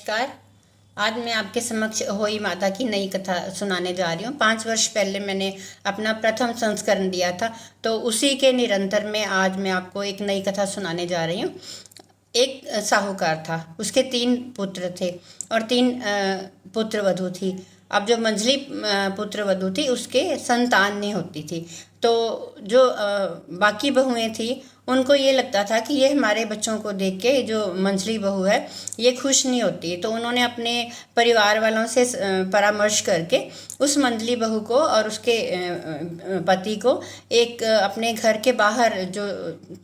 नमस्कार। आज मैं आपके समक्ष होई माता की नई कथा सुनाने जा रही हूँ। 5 वर्ष पहले मैंने अपना प्रथम संस्करण दिया था, तो उसी के निरंतर में आज मैं आपको एक नई कथा सुनाने जा रही हूँ। एक साहूकार था, उसके 3 पुत्र थे और 3 पुत्र वधू थी। अब जो मंझली पुत्र वधू थी उसके संतान नहीं होती थी, तो जो बाकी बहुएं थी उनको ये लगता था कि ये हमारे बच्चों को देख के जो मंझली बहू है ये खुश नहीं होती, तो उन्होंने अपने परिवार वालों से परामर्श करके उस मंझली बहू को और उसके पति को एक अपने घर के बाहर जो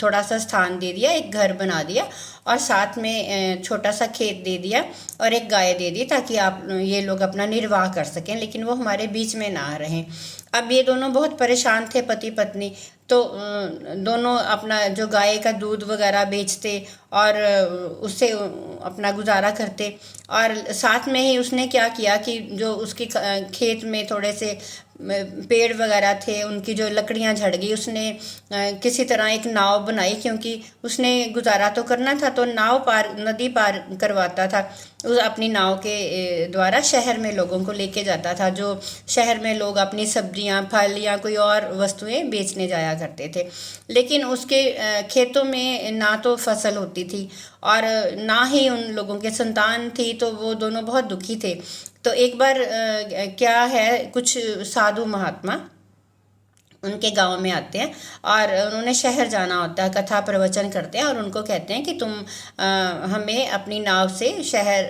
थोड़ा सा स्थान दे दिया, एक घर बना दिया और साथ में छोटा सा खेत दे दिया और एक गाय दे दी, ताकि आप ये लोग अपना निर्वाह कर सकें, लेकिन वो हमारे बीच में ना रहें। अब ये दोनों बहुत परेशान थे, पति पत्नी, तो दोनों अपना जो गाय का दूध वगैरह बेचते और उससे अपना गुजारा करते। और साथ में ही उसने क्या किया कि जो उसकी खेत में थोड़े से पेड़ वगैरह थे, उनकी जो लकड़ियां झड़ गई, उसने किसी तरह एक नाव बनाई, क्योंकि उसने गुजारा तो करना था, तो नाव पार, नदी पार करवाता था। उस अपनी नाव के द्वारा शहर में लोगों को लेके जाता था, जो शहर में लोग अपनी सब्जियां, फल या कोई और वस्तुएं बेचने जाया करते थे। लेकिन उसके खेतों में ना तो फसल होती थी और ना ही उन लोगों के संतान थी, तो वो दोनों बहुत दुखी थे। तो एक बार क्या है, कुछ साधु महात्मा उनके गांव में आते हैं और उन्होंने शहर जाना होता है, कथा प्रवचन करते हैं और उनको कहते हैं कि तुम हमें अपनी नाव से शहर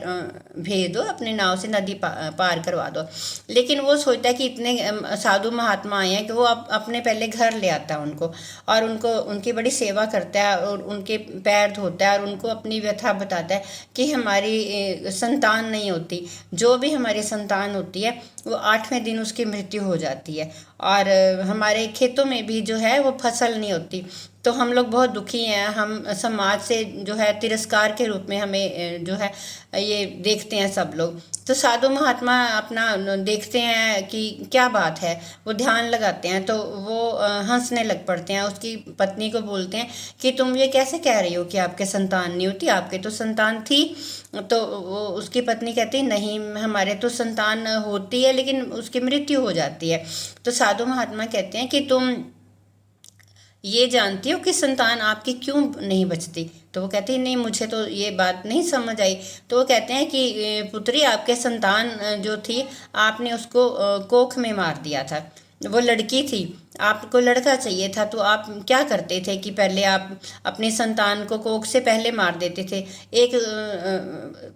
भेज दो, अपनी नाव से नदी पार करवा दो। लेकिन वो सोचता है कि इतने साधु महात्मा आए हैं कि वो अपने पहले घर ले आता है उनको, और उनकी बड़ी सेवा करता है और उनके पैर धोता है और उनको अपनी व्यथा बताता है कि हमारी संतान नहीं होती, जो भी हमारी संतान होती है वो 8वें दिन उसकी मृत्यु हो जाती है, और हमारे खेतों में भी जो है वो फसल नहीं होती। तो हम लोग बहुत दुखी हैं, हम समाज से जो है तिरस्कार के रूप में हमें जो है ये देखते हैं सब लोग। तो साधु महात्मा अपना देखते हैं कि क्या बात है, वो ध्यान लगाते हैं, तो वो हंसने लग पड़ते हैं। उसकी पत्नी को बोलते हैं कि तुम ये कैसे कह रही हो कि आपके संतान नहीं होती, आपके तो संतान थी। तो वो उसकी पत्नी कहती नहीं, हमारे तो संतान होती है लेकिन उसकी मृत्यु हो जाती है। तो साधु महात्मा कहते हैं कि तुम ये जानती हो कि संतान आपकी क्यों नहीं बचती? तो वो कहती है नहीं, मुझे तो ये बात नहीं समझ आई। तो वो कहते हैं कि पुत्री, आपके संतान जो थी आपने उसको कोख में मार दिया था, वो लड़की थी, आपको लड़का चाहिए था, तो आप क्या करते थे कि पहले आप अपनी संतान को कोख से पहले मार देते थे। एक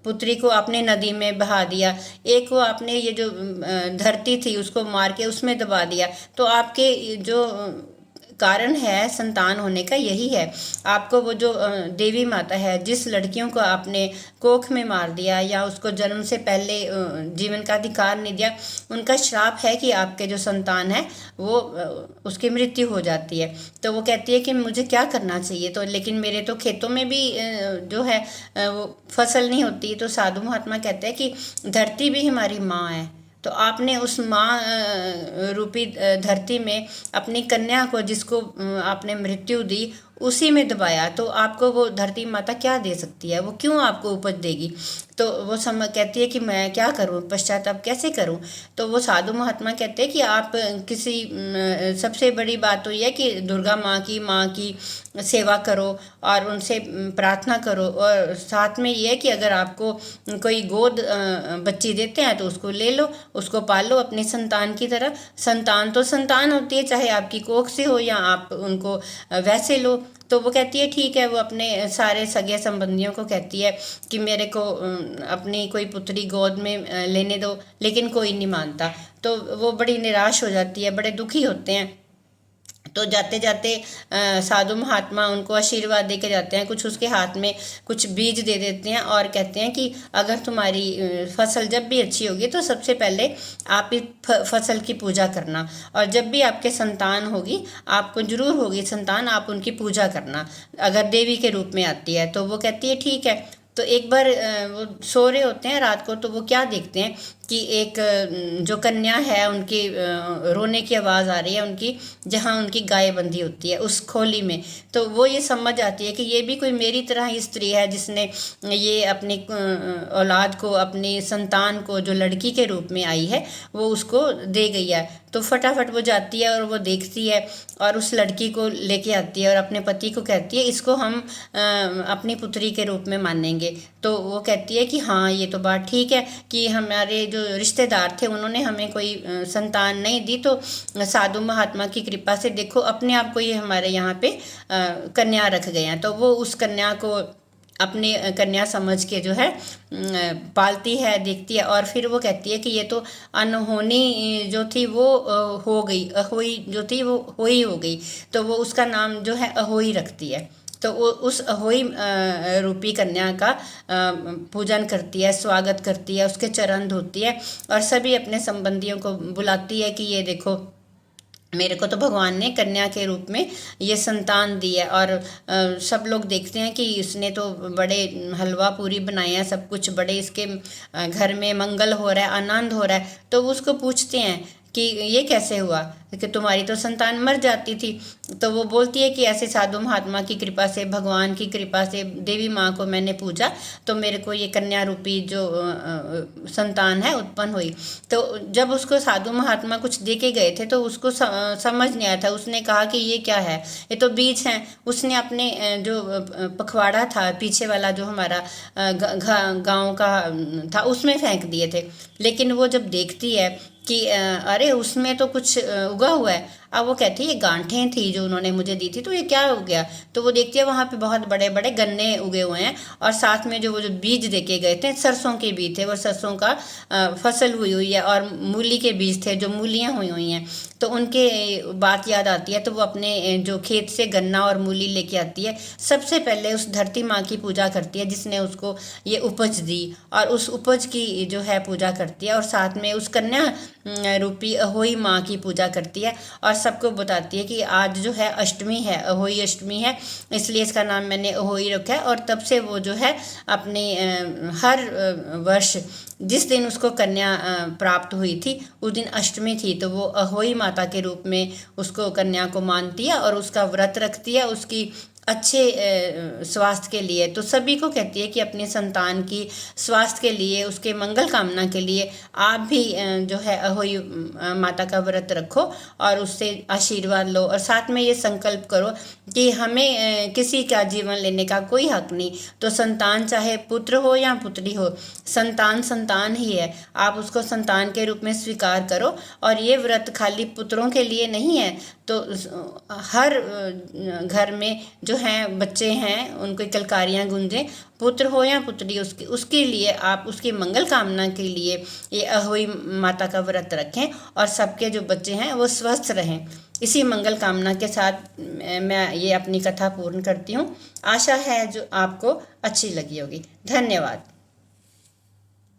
पुत्री को आपने नदी में बहा दिया, एक को आपने ये जो धरती थी उसको मार के उसमें दबा दिया। तो आपके जो कारण है संतान होने का यही है। आपको वो जो देवी माता है, जिस लड़कियों को आपने कोख में मार दिया या उसको जन्म से पहले जीवन का अधिकार नहीं दिया, उनका श्राप है कि आपके जो संतान है वो उसकी मृत्यु हो जाती है। तो वो कहती है कि मुझे क्या करना चाहिए, तो लेकिन मेरे तो खेतों में भी जो है वो फसल नहीं होती। तो साधु महात्मा कहते हैं कि धरती भी हमारी माँ है, तो आपने उस माँ रूपी धरती में अपनी कन्या को, जिसको आपने मृत्यु दी, उसी में दबाया, तो आपको वो धरती माता क्या दे सकती है, वो क्यों आपको उपज देगी? तो वो कहती है कि मैं क्या करूं, पश्चाताप कैसे करूं? तो वो साधु महात्मा कहते हैं कि आप किसी सबसे बड़ी बात तो ये है कि दुर्गा माँ की सेवा करो और उनसे प्रार्थना करो, और साथ में ये है कि अगर आपको कोई गोद बच्ची देते हैं तो उसको ले लो, उसको पालो अपनी संतान की तरह। संतान तो संतान होती है, चाहे आपकी कोख से हो या आप उनको वैसे लो। तो वो कहती है ठीक है, वो अपने सारे सगे संबंधियों को कहती है कि मेरे को अपनी कोई पुत्री गोद में लेने दो, लेकिन कोई नहीं मानता। तो वो बड़ी निराश हो जाती है, बड़े दुखी होते हैं। तो जाते जाते साधु महात्मा उनको आशीर्वाद दे के जाते हैं, कुछ उसके हाथ में कुछ बीज दे देते हैं और कहते हैं कि अगर तुम्हारी फसल जब भी अच्छी होगी तो सबसे पहले आप इस फसल की पूजा करना, और जब भी आपके संतान होगी, आपको जरूर होगी संतान, आप उनकी पूजा करना अगर देवी के रूप में आती है। तो वो कहती है ठीक है। तो एक बार वो सो रहे होते हैं रात को, तो वो क्या देखते हैं कि एक जो कन्या है उनकी रोने की आवाज़ आ रही है उनकी, जहाँ उनकी गाय बंधी होती है उस खोली में। तो वो ये समझ आती है कि ये भी कोई मेरी तरह ही स्त्री है जिसने ये अपनी औलाद को, अपनी संतान को जो लड़की के रूप में आई है वो उसको दे गई है। तो फटाफट वो जाती है और वो देखती है और उस लड़की को लेके आती है और अपने पति को कहती है इसको हम अपनी पुत्री के रूप में मानेंगे। तो वो कहती है कि हाँ ये तो बात ठीक है कि हमारे जो रिश्तेदार थे उन्होंने हमें कोई संतान नहीं दी, तो साधु महात्मा की कृपा से देखो अपने आप को ये हमारे यहाँ पे कन्या रख गए हैं। तो वो उस कन्या को अपनी कन्या समझ के जो है पालती है, देखती है और फिर वो कहती है कि ये तो अनहोनी जो थी वो हो गई, अहोई जो थी वो होई हो गई। तो वो उसका नाम जो है अहोई रखती है। तो वो उस अहोई रूपी कन्या का पूजन करती है, स्वागत करती है, उसके चरण धोती है और सभी अपने संबंधियों को बुलाती है कि ये देखो मेरे को तो भगवान ने कन्या के रूप में ये संतान दी है। और सब लोग देखते हैं कि इसने तो बड़े हलवा पूरी बनाए हैं, सब कुछ बड़े इसके घर में मंगल हो रहा है, आनंद हो रहा है। तो वो उसको पूछते हैं कि ये कैसे हुआ कि तुम्हारी तो संतान मर जाती थी। तो वो बोलती है कि ऐसे साधु महात्मा की कृपा से, भगवान की कृपा से, देवी माँ को मैंने पूजा तो मेरे को ये कन्या रूपी जो संतान है उत्पन्न हुई। तो जब उसको साधु महात्मा कुछ दे के गए थे तो उसको समझ नहीं आया था। उसने कहा कि ये क्या है, ये तो बीज हैं। उसने अपने जो पखवाड़ा था पीछे वाला जो हमारा गांव का था उसमें फेंक दिए थे। लेकिन वो जब देखती है कि अरे उसमें तो कुछ उगा हुआ है। अब वो कहती है ये गांठें थी जो उन्होंने मुझे दी थी, तो ये क्या हो गया। तो वो देखती है वहाँ पे बहुत बड़े बड़े गन्ने उगे हुए हैं और साथ में जो बीज देके गए थे सरसों के बीज थे, वो सरसों का फसल हुई हुई है और मूली के बीज थे जो मूलियाँ हुई हुई हैं। तो उनके बात याद आती है तो वो अपने जो खेत से गन्ना और मूली लेके आती है। सबसे पहले उस धरती माँ की पूजा करती है जिसने उसको ये उपज दी और उस उपज की जो है पूजा करती है और साथ में उस कन्या रूपी अहोई माँ की पूजा करती है और सबको बताती है कि आज जो है अष्टमी है, अहोई अष्टमी है, इसलिए इसका नाम मैंने अहोई रखा है। और तब से वो जो है अपने हर वर्ष जिस दिन उसको कन्या प्राप्त हुई थी उस दिन अष्टमी थी, तो वो अहोई माता के रूप में उसको कन्या को मानती है और उसका व्रत रखती है उसकी अच्छे स्वास्थ्य के लिए। तो सभी को कहती है कि अपनी संतान की स्वास्थ्य के लिए, उसके मंगल कामना के लिए आप भी जो है अहोई माता का व्रत रखो और उससे आशीर्वाद लो और साथ में ये संकल्प करो कि हमें किसी का जीवन लेने का कोई हक नहीं। तो संतान चाहे पुत्र हो या पुत्री हो, संतान संतान ही है, आप उसको संतान के रूप में स्वीकार करो। और ये व्रत खाली पुत्रों के लिए नहीं है, तो हर घर में जो हैं बच्चे हैं उनकी किलकारियाँ गूंजें, पुत्र हो या पुत्री, उसके लिए आप उसकी मंगल कामना के लिए ये अहोई माता का व्रत रखें और सबके जो बच्चे हैं वो स्वस्थ रहें। इसी मंगल कामना के साथ मैं ये अपनी कथा पूर्ण करती हूँ। आशा है जो आपको अच्छी लगी होगी। धन्यवाद।